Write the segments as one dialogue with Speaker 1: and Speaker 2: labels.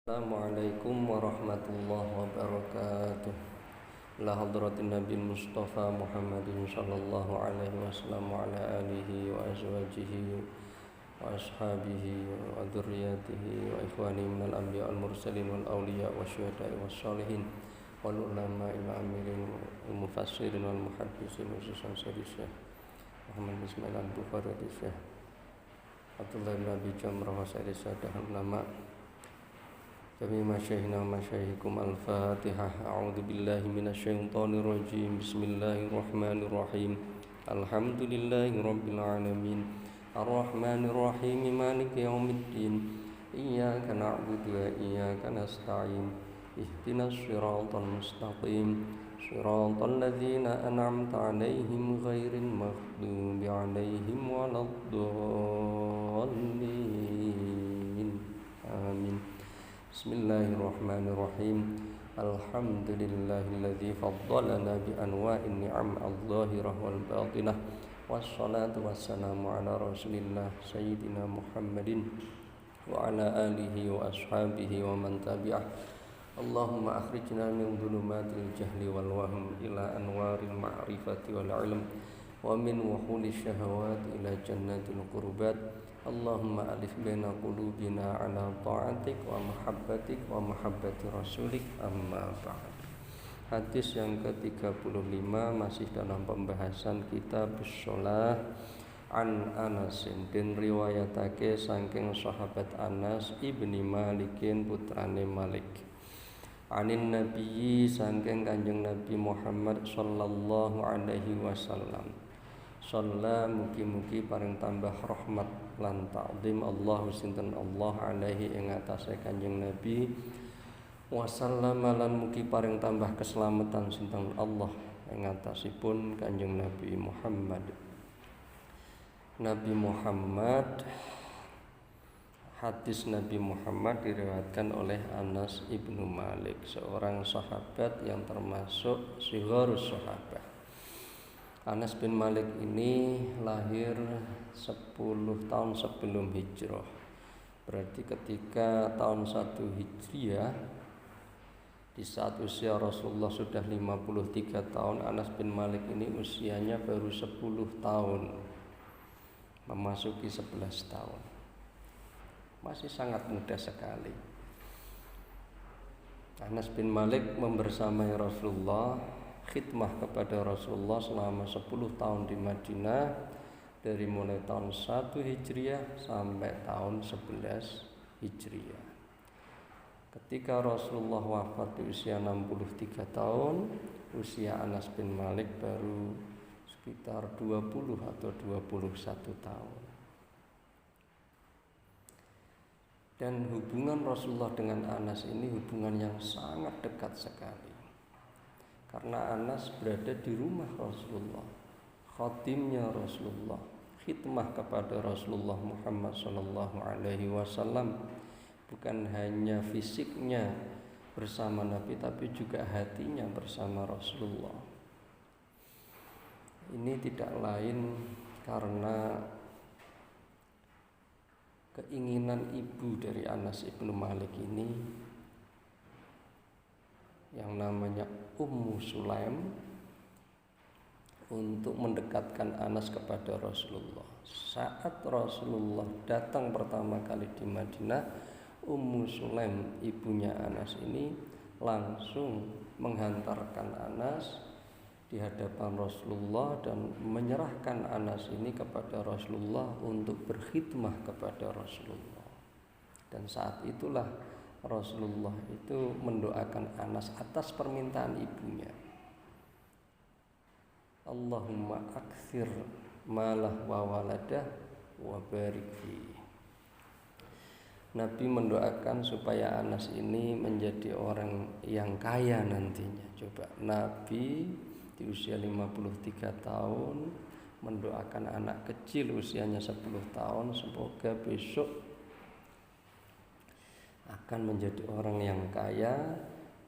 Speaker 1: Assalamualaikum warahmatullahi wabarakatuh. La hadratin Nabi Mustafa Muhammadin sallallahu alaihi wasallam wa ala alihi wa azwajihi wa ashabihi wa dzurriyyatihi wa ikhwani minal anbiya wal mursalin wal awliya wa syuhada'i was sholihin wal ulama'il amilin wal mufassirin wal muhaddisin khususan Syekh Muhammad Ismail al-Bukhari wa Syekh Abdullah bin Abi Jamrah wa sadah ulama. Kami masyaihina wa masyaihikum al-Fatihah. A'udzu billahi minasyaitonir rajim. Bismillahirrahmanirrahim. Alhamdulillahi rabbil alamin. Arrahmanir rahim. Maliki yaumiddin. Iyyaka na'budu wa iyyaka nasta'in. Ihdinas siratal mustaqim. Siratal ladzina an'amta 'alaihim ghairil maghdubi 'alaihim waladdallin. Amin. Bismillahirrahmanirrahim. Alhamdulillahilladzi faddalana bi anwa'in ni'am adh-dhahirah wal batinah. Wassalatu wassalamu ala Rasulillah sayyidina Muhammadin wa ala alihi wa ashabihi wa man tabi'ah. Allahumma akhrijna min dhulumatil jahli wal wahm ila anwaril ma'rifati wal ilm wa min wuhulish syahawati ila jannatil qurbat. Allahumma alif baina qulubina ala ta'atik wa mahabbatik wa mahabbati rasulik, amma ba'd. Hadis yang ke-35 masih dalam pembahasan kitab shalah. An Anasin den riwayatake saking sahabat Anas ibni Malikin putrane Malik. Anin nabiyyi saking Kanjeng Nabi Muhammad sallallahu alaihi wasallam. Shalla mugi-mugi paring tambah rahmat lan ta'zim Allahu sinten Allah alaihi ing atase Kanjeng Nabi wa sallama lan mugi paring tambah keselamatan sinten Allah ing atasipun Kanjeng Nabi Muhammad. Nabi Muhammad, hadis Nabi Muhammad diriwayatkan oleh Anas ibnu Malik, seorang sahabat yang termasuk sigharus sahabat. Anas bin Malik ini lahir 10 tahun sebelum hijrah. Berarti ketika tahun 1 Hijriah, di saat usia Rasulullah sudah 53 tahun, Anas bin Malik ini usianya baru 10 tahun, memasuki 11 tahun. Masih sangat muda sekali. Anas bin Malik membersamai Rasulullah, khidmah kepada Rasulullah selama 10 tahun di Madinah, dari mulai tahun 1 Hijriah sampai tahun 11 Hijriah. Ketika Rasulullah wafat di usia 63 tahun, usia Anas bin Malik baru sekitar 20 atau 21 tahun. Dan hubungan Rasulullah dengan Anas ini hubungan yang sangat dekat sekali. Karena Anas berada di rumah Rasulullah, khatimnya Rasulullah, khidmah kepada Rasulullah Muhammad sallallahu alaihi wasallam, bukan hanya fisiknya bersama Nabi tapi juga hatinya bersama Rasulullah. Ini tidak lain karena keinginan ibu dari Anas ibnu Malik ini yang namanya Ummu Sulaim untuk mendekatkan Anas kepada Rasulullah. Saat Rasulullah datang pertama kali di Madinah, Ummu Sulaim ibunya Anas ini langsung menghantarkan Anas di hadapan Rasulullah dan menyerahkan Anas ini kepada Rasulullah untuk berkhidmah kepada Rasulullah. Dan saat itulah Rasulullah itu mendoakan Anas atas permintaan ibunya. Allahumma akthir malah wa waladah wa barik fi. Nabi mendoakan supaya Anas ini menjadi orang yang kaya nantinya. Coba, Nabi di usia 53 tahun mendoakan anak kecil usianya 10 tahun semoga besok akan menjadi orang yang kaya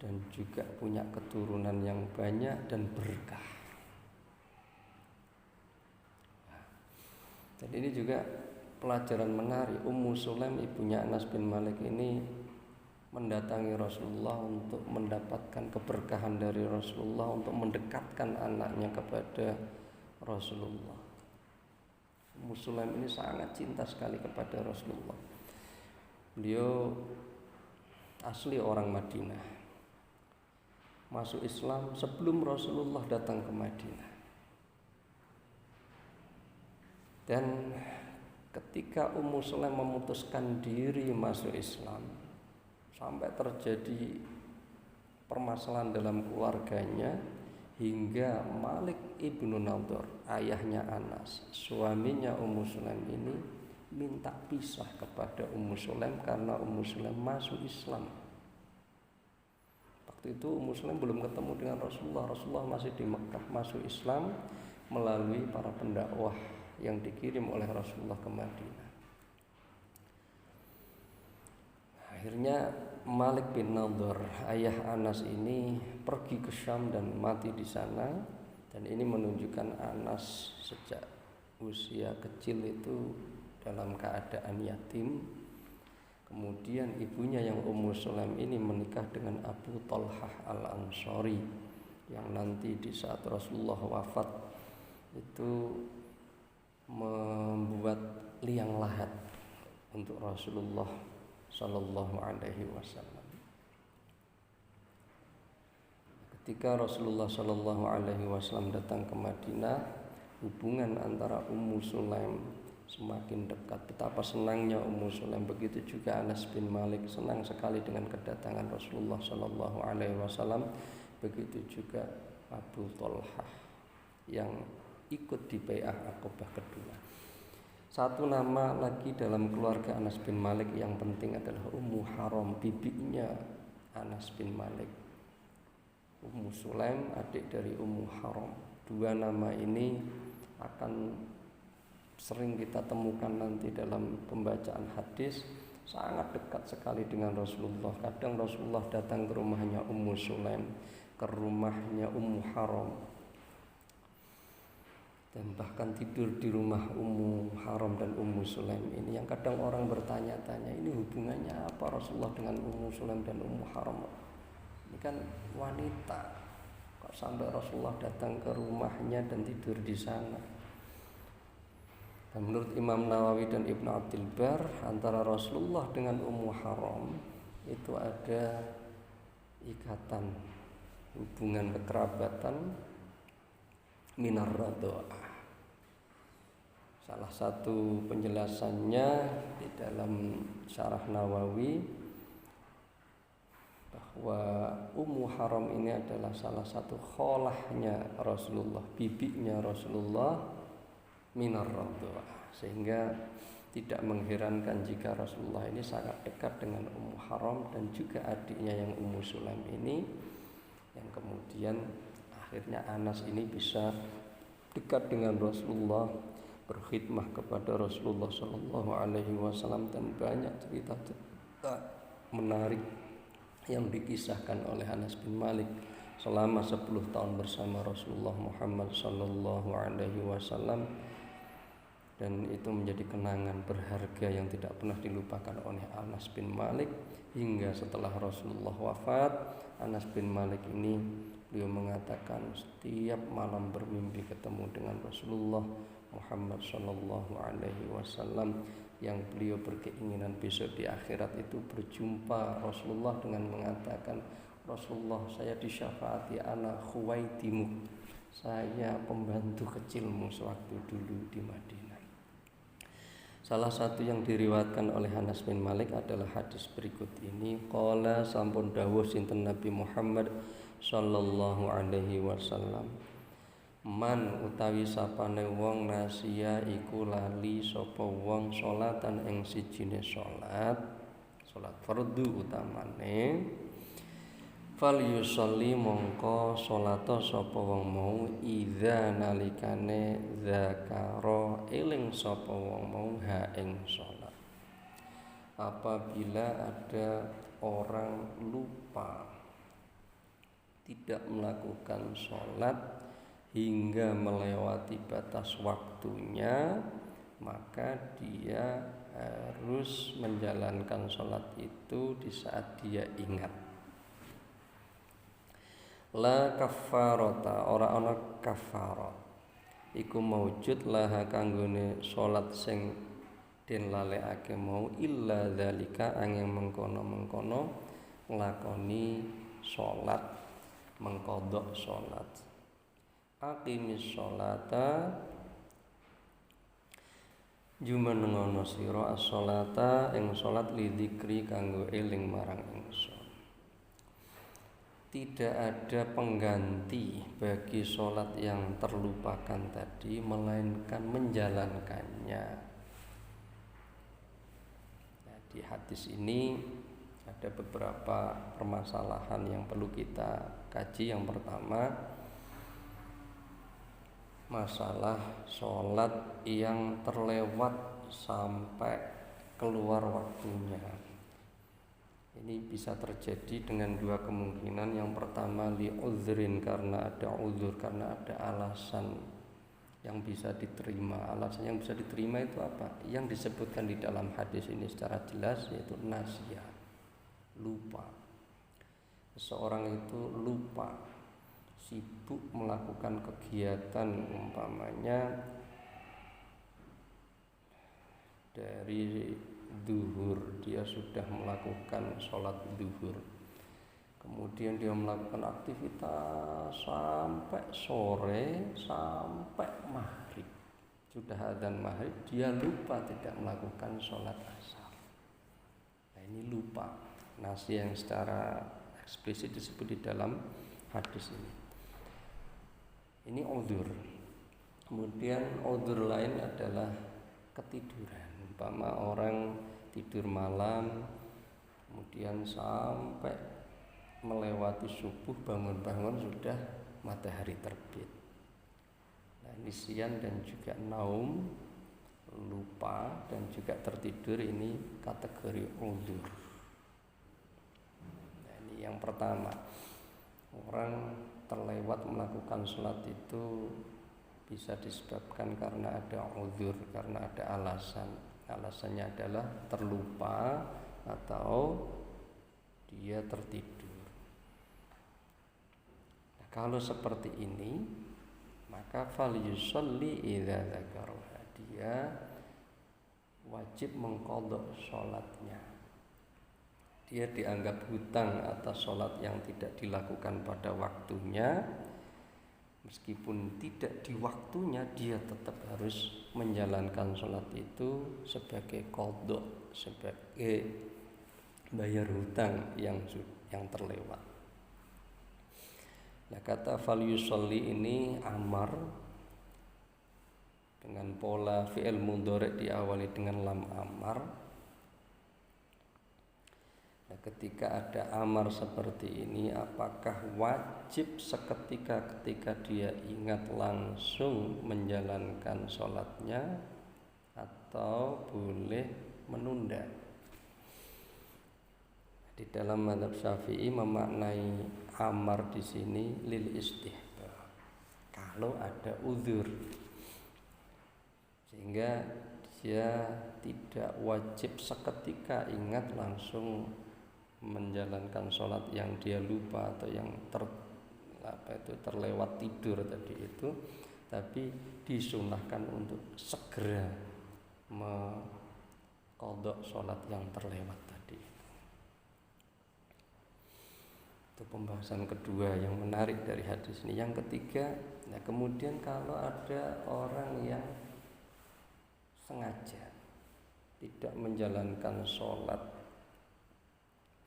Speaker 1: dan juga punya keturunan yang banyak dan berkah. Dan ini juga pelajaran menarik. Ummu Sulaim ibunya Anas bin Malik ini mendatangi Rasulullah untuk mendapatkan keberkahan dari Rasulullah, untuk mendekatkan anaknya kepada Rasulullah. Ummu Sulaim ini sangat cinta sekali kepada Rasulullah. Beliau asli orang Madinah, masuk Islam sebelum Rasulullah datang ke Madinah. Dan ketika Ummu Sulaim memutuskan diri masuk Islam, sampai terjadi permasalahan dalam keluarganya, hingga Malik ibnu Nadhr, ayahnya Anas, suaminya Ummu Sulaim ini minta pisah kepada Ummu Sulaim karena Ummu Sulaim masuk Islam. Waktu itu Ummu Sulaim belum ketemu dengan Rasulullah. Rasulullah masih di Mekah, masuk Islam melalui para pendakwah yang dikirim oleh Rasulullah ke Madinah. Akhirnya Malik bin Nadhr, ayah Anas ini pergi ke Syam dan mati di sana. Dan ini menunjukkan Anas sejak usia kecil itu dalam keadaan yatim. Kemudian ibunya yang Ummu Sulaim ini menikah dengan Abu Talhah al-Ansari, yang nanti di saat Rasulullah wafat itu membuat liang lahat untuk Rasulullah Sallallahu Alaihi Wasallam. Ketika Rasulullah Sallallahu Alaihi Wasallam datang ke Madinah, hubungan antara Ummu Sulaim semakin dekat. Betapa senangnya Ummu Sulaim, begitu juga Anas bin Malik senang sekali dengan kedatangan Rasulullah Sallallahu Alaihi Wasallam. Begitu juga Abu Talhah yang ikut di Bai'ah Aqabah kedua. Satu nama lagi dalam keluarga Anas bin Malik yang penting adalah Ummu Haram, bibinya Anas bin Malik. Ummu Sulaim, adik dari Ummu Haram. Dua nama ini akan sering kita temukan nanti dalam pembacaan hadis, sangat dekat sekali dengan Rasulullah. Kadang Rasulullah datang ke rumahnya Ummu Sulaim, ke rumahnya Ummu Haram, dan bahkan tidur di rumah Ummu Haram dan Ummu Sulaim ini, yang kadang orang bertanya-tanya, ini hubungannya apa Rasulullah dengan Ummu Sulaim dan Ummu Haram? Ini kan wanita, kok sampai Rasulullah datang ke rumahnya dan tidur di sana? Dan menurut Imam Nawawi dan Ibnu Abdul Bar, antara Rasulullah dengan Ummu Haram itu ada ikatan hubungan kekerabatan minar radha'ah. Salah satu penjelasannya di dalam Syarah Nawawi bahwa Ummu Haram ini adalah salah satu kholahnya Rasulullah, bibinya Rasulullah minar radha'ah, sehingga tidak mengherankan jika Rasulullah ini sangat dekat dengan Ummu Haram dan juga adiknya yang Ummu Sulaim ini, yang kemudian akhirnya Anas ini bisa dekat dengan Rasulullah, berkhidmah kepada Rasulullah Sallallahu Alaihi Wasallam, dan banyak cerita-cerita menarik yang dikisahkan oleh Anas bin Malik selama 10 tahun bersama Rasulullah Muhammad Sallallahu Alaihi Wasallam, dan itu menjadi kenangan berharga yang tidak pernah dilupakan oleh Anas bin Malik hingga setelah Rasulullah wafat. Anas bin Malik ini beliau mengatakan setiap malam bermimpi ketemu dengan Rasulullah Muhammad Sallallahu Alaihi Wasallam, yang beliau berkeinginan besok di akhirat itu berjumpa Rasulullah dengan mengatakan, Rasulullah, saya disyafaati ana khuwaitimu, saya pembantu kecilmu sewaktu dulu di Madinah. Salah satu yang diriwayatkan oleh Anas bin Malik adalah hadis berikut ini. Qala sampun dawuh sinten Nabi Muhammad Sallallahu Alaihi Wasallam, man utawi sapane wong nasia iku lali sapa wong salatan ing sijine salat fardu utamane, fal yusolli mongko salata sapa wong mau idza nalikane zakara eling sapa wong mau ha ing salat. Apabila ada orang lupa tidak melakukan salat hingga melewati batas waktunya, maka dia harus menjalankan sholat itu di saat dia ingat. La kafarota, ora ana kafarah iku maujud laha kanggone sholat sing den lalekake mau illa dzalika angin mengkono-mengkono nglakoni sholat, mengkodok sholat. Aqimis sholata jumenengono sira as-sholata ing sholat lidzikri kanggo eling marang ingsun. Tidak ada pengganti bagi sholat yang terlupakan tadi melainkan menjalankannya. Nah, di hadis ini ada beberapa permasalahan yang perlu kita kaji. Yang pertama, masalah sholat yang terlewat sampai keluar waktunya. Ini bisa terjadi dengan dua kemungkinan. Yang pertama li uzrin, karena ada uzur, karena ada alasan yang bisa diterima. Alasan yang bisa diterima itu apa? Yang disebutkan di dalam hadis ini secara jelas, yaitu nasya, lupa. Seseorang itu lupa, sibuk melakukan kegiatan, umpamanya dari duhur dia sudah melakukan sholat duhur, kemudian dia melakukan aktivitas sampai sore, sampai maghrib, sudah adzan maghrib dia lupa tidak melakukan sholat asar. Nah, ini lupa, nasi yang secara eksplisit disebut di dalam hadis ini. Ini uzur. Kemudian uzur lain adalah ketiduran. Umpama orang tidur malam, kemudian sampai melewati subuh, bangun-bangun sudah matahari terbit. Nah, nisyan dan juga naum, lupa dan juga tertidur, ini kategori uzur. Nah, ini yang pertama. Orang terlewat melakukan sholat itu bisa disebabkan karena ada uzur, karena ada alasan. Alasannya adalah terlupa atau dia tertidur. Nah, kalau seperti ini, maka falyusolli idza dzakaraha, dia wajib mengqadha sholatnya. Dia dianggap hutang atas sholat yang tidak dilakukan pada waktunya. Meskipun tidak di waktunya, dia tetap harus menjalankan sholat itu sebagai qadha, sebagai bayar hutang yang terlewat. Nah, kata falyusolli ini amar dengan pola fi'il mudhari' diawali dengan lam amar. Nah, ketika ada amar seperti ini, apakah wajib seketika ketika dia ingat langsung menjalankan sholatnya atau boleh menunda? Di dalam mazhab Syafi'i memaknai amar di sini lil istihbab, kalau ada uzur, sehingga dia tidak wajib seketika ingat langsung menjalankan sholat yang dia lupa atau yang terlewat tidur tadi itu, tapi disunahkan untuk segera mengqadha sholat yang terlewat tadi. Itu pembahasan kedua yang menarik dari hadis ini. Yang ketiga, nah kemudian kalau ada orang yang sengaja tidak menjalankan sholat,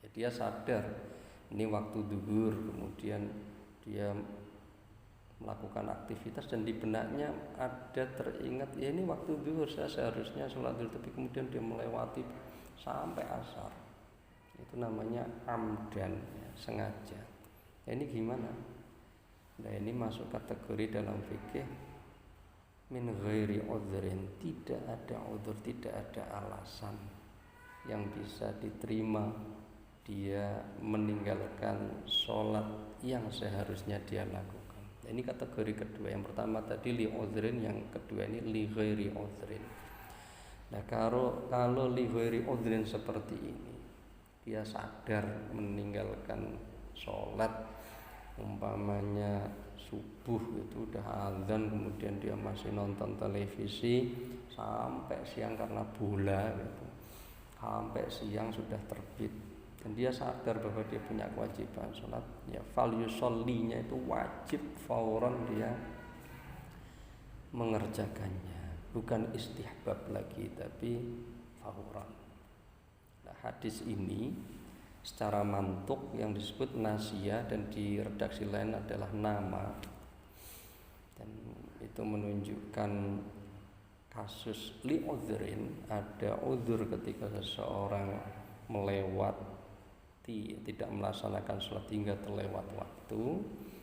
Speaker 1: ya dia sadar ini waktu zuhur, kemudian dia melakukan aktivitas dan di benaknya ada teringat, ya ini waktu zuhur, saya seharusnya sholat zuhur, tapi kemudian dia melewati sampai asar. Itu namanya amdan, ya, sengaja. Ya, ini gimana? Nah, ini masuk kategori dalam fikih min ghairi udhrin, tidak ada udhur, tidak ada alasan yang bisa diterima dia meninggalkan sholat yang seharusnya dia lakukan. Nah, ini kategori kedua. Yang pertama tadi li udhrin, yang kedua ini li ghairi udhrin. Nah kalau li ghairi udhrin seperti ini, dia sadar meninggalkan sholat, umpamanya subuh itu udah azan kemudian dia masih nonton televisi sampai siang karena bola gitu. Sampai siang sudah terbit dan dia sadar bahwa dia punya kewajiban sholat, ya fal yusollinya itu wajib fauran dia mengerjakannya, bukan istihbab lagi tapi fauran. Nah, hadis ini secara mantuk yang disebut nasiyah dan di redaksi lain adalah nama, dan itu menunjukkan kasus li udhrin, ada udhur ketika seseorang melewati, tidak melaksanakan sholat hingga terlewat waktu.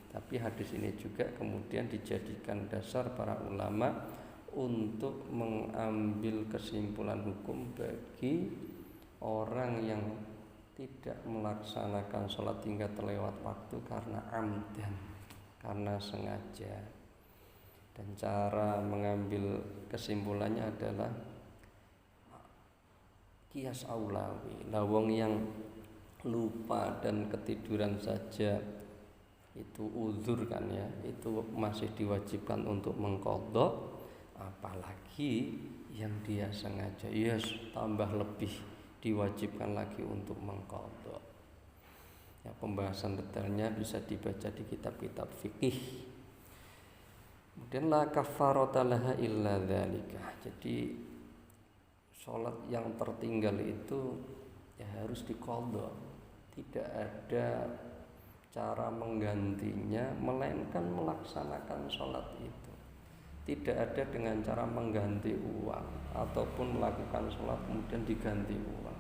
Speaker 1: Tapi hadis ini juga kemudian dijadikan dasar para ulama untuk mengambil kesimpulan hukum bagi orang yang tidak melaksanakan sholat hingga terlewat waktu karena amdan, karena sengaja. Dan cara mengambil kesimpulannya adalah kias aulawi. Lawang yang lupa dan ketiduran saja itu uzur kan ya, itu masih diwajibkan untuk mengqadha, apalagi yang dia sengaja, yes, tambah lebih diwajibkan lagi untuk mengqadha. Ya, pembahasan detailnya bisa dibaca di kitab-kitab fikih. Kemudian la kafarata laha illa dzalika. Jadi sholat yang tertinggal itu ya harus diqadha. Tidak ada cara menggantinya melainkan melaksanakan sholat itu. Tidak ada dengan cara mengganti uang ataupun melakukan sholat kemudian diganti uang.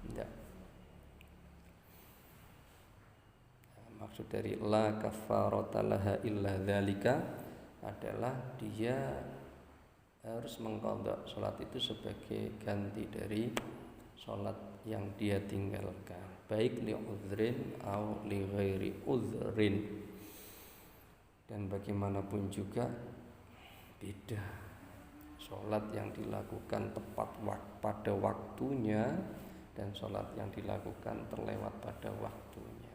Speaker 1: Tidak. Maksud dari la kafarata laha illa dzalika adalah dia harus mengqadha sholat itu sebagai ganti dari sholat yang dia tinggalkan, baik li udhrin atau li ghairi udhrin. Dan bagaimanapun juga beda sholat yang dilakukan tepat pada waktunya dan sholat yang dilakukan terlewat pada waktunya.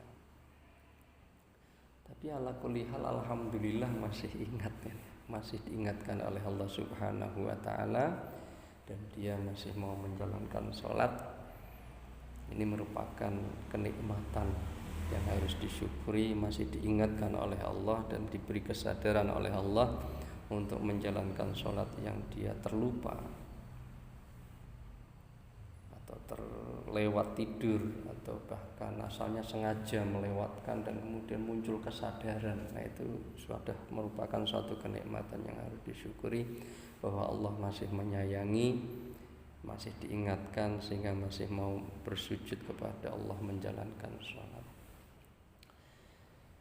Speaker 1: Tapi ala kulli hal alhamdulillah masih ingat ya, masih diingatkan oleh Allah Subhanahu wa taala dan dia masih mau menjalankan sholat. Ini merupakan kenikmatan yang harus disyukuri, masih diingatkan oleh Allah dan diberi kesadaran oleh Allah untuk menjalankan sholat yang dia terlupa atau terlewat tidur atau bahkan asalnya sengaja melewatkan dan kemudian muncul kesadaran. Nah, itu sudah merupakan suatu kenikmatan yang harus disyukuri, bahwa Allah masih menyayangi, masih diingatkan sehingga masih mau bersujud kepada Allah menjalankan sholat.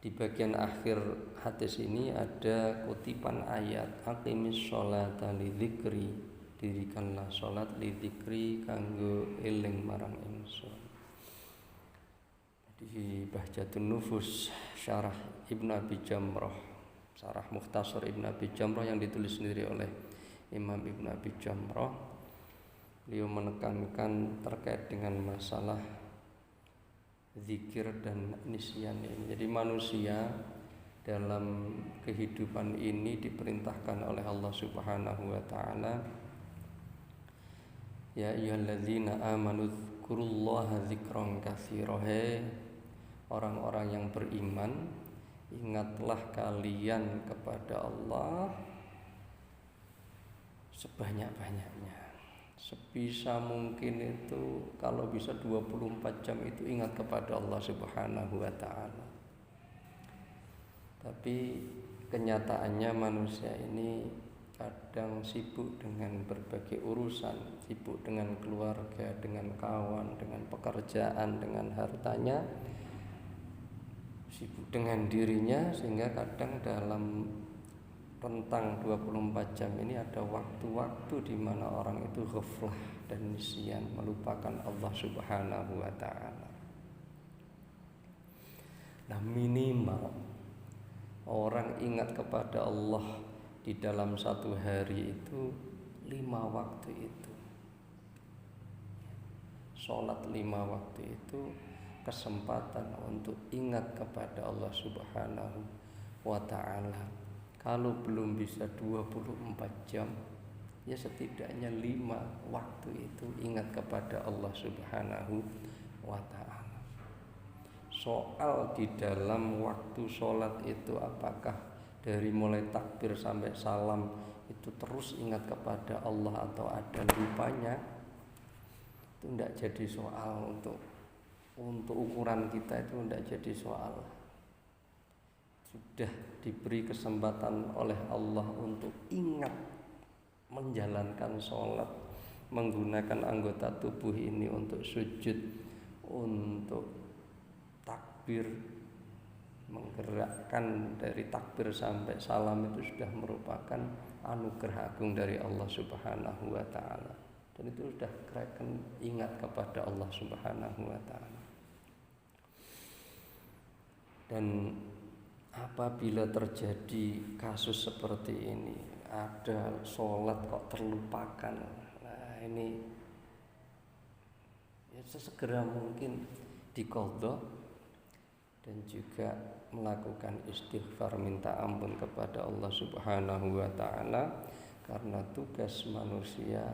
Speaker 1: Di bagian akhir hadis ini ada kutipan ayat aqimis sholata lidzikri, dirikanlah sholat lidzikri kanggo eling marang ingsun. Di Bahjatun Nufus syarah Ibnu Abi Jamrah, syarah Mukhtasar Ibnu Abi Jamrah yang ditulis sendiri oleh Imam Ibnu Abi Jamrah, beliau menekankan terkait dengan masalah zikir dan nisyan ini. Jadi manusia dalam kehidupan ini diperintahkan oleh Allah Subhanahu wa taala, ya ayyuhalladzina amanu dzkurullaha dzikran katsira. Orang-orang yang beriman, ingatlah kalian kepada Allah sebanyak-banyaknya. Sebisa mungkin itu, kalau bisa 24 jam itu ingat kepada Allah Subhanahu wa ta'ala. Tapi kenyataannya manusia ini kadang sibuk dengan berbagai urusan, sibuk dengan keluarga, dengan kawan, dengan pekerjaan, dengan hartanya, sibuk dengan dirinya, sehingga kadang dalam rentang 24 jam ini ada waktu-waktu di mana orang itu ghaflah dan nisyan, melupakan Allah Subhanahu wa ta'ala. Nah, minimal orang ingat kepada Allah di dalam satu hari itu 5 waktu itu. sholat 5 waktu itu kesempatan untuk ingat kepada Allah Subhanahu wa ta'ala. Kalau belum bisa 24 jam, ya setidaknya 5 waktu itu ingat kepada Allah Subhanahu wa ta'ala. Soal di dalam waktu sholat itu apakah dari mulai takbir sampai salam itu terus ingat kepada Allah atau ada lupanya, itu tidak jadi soal. Untuk ukuran kita itu tidak jadi soal. Sudah diberi kesempatan oleh Allah untuk ingat menjalankan sholat, menggunakan anggota tubuh ini untuk sujud, untuk takbir, menggerakkan dari takbir sampai salam, itu sudah merupakan anugerah agung dari Allah Subhanahu wa ta'ala. Dan itu sudah gerakan ingat kepada Allah Subhanahu wa ta'ala. Dan apabila terjadi kasus seperti ini, ada sholat kok terlupakan, nah ini ya sesegera mungkin diqadha dan juga melakukan istighfar, minta ampun kepada Allah Subhanahu wa ta'ala. Karena tugas manusia,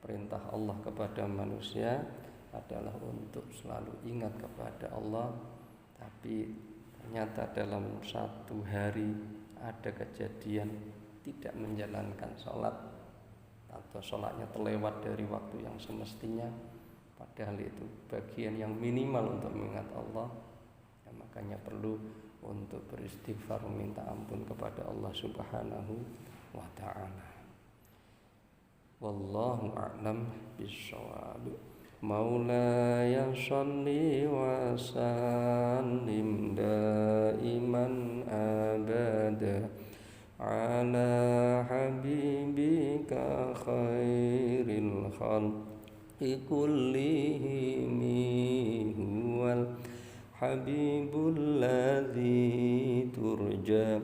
Speaker 1: perintah Allah kepada manusia adalah untuk selalu ingat kepada Allah. Tapi ternyata dalam satu hari ada kejadian tidak menjalankan sholat, atau sholatnya terlewat dari waktu yang semestinya, padahal itu bagian yang minimal untuk mengingat Allah. Ya, makanya perlu untuk beristighfar, meminta ampun kepada Allah Subhanahu wa ta'ala. Wallahu a'lam bishawab. Maulaya sholli wa sallim daiman abada ala habibika khairil khalqi kullihim, huwal habibul ladzi turja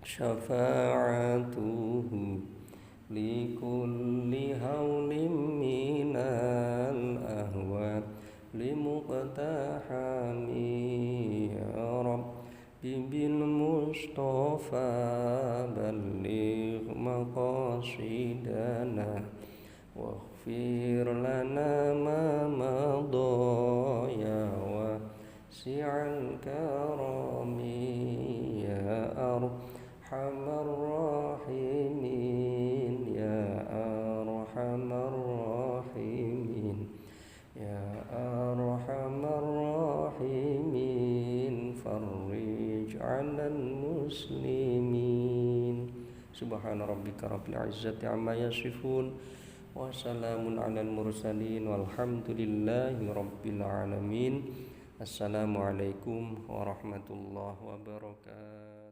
Speaker 1: syafa'atuhu likulli hawlim minal ahwa limuqtahami ya Rabbi bil Mustafa balligh maqasidana waghfir lana ma madaya wasi'al karami ya arhamar rahimin ya arhamar rahimin ya arhamar rahimin farrij 'alal muslimin. Subhana rabbika rabbil izzati amma yasifun wa salamun 'alal mursalin walhamdulillahi rabbil alamin. Assalamualaikum warahmatullahi wabarakatuh.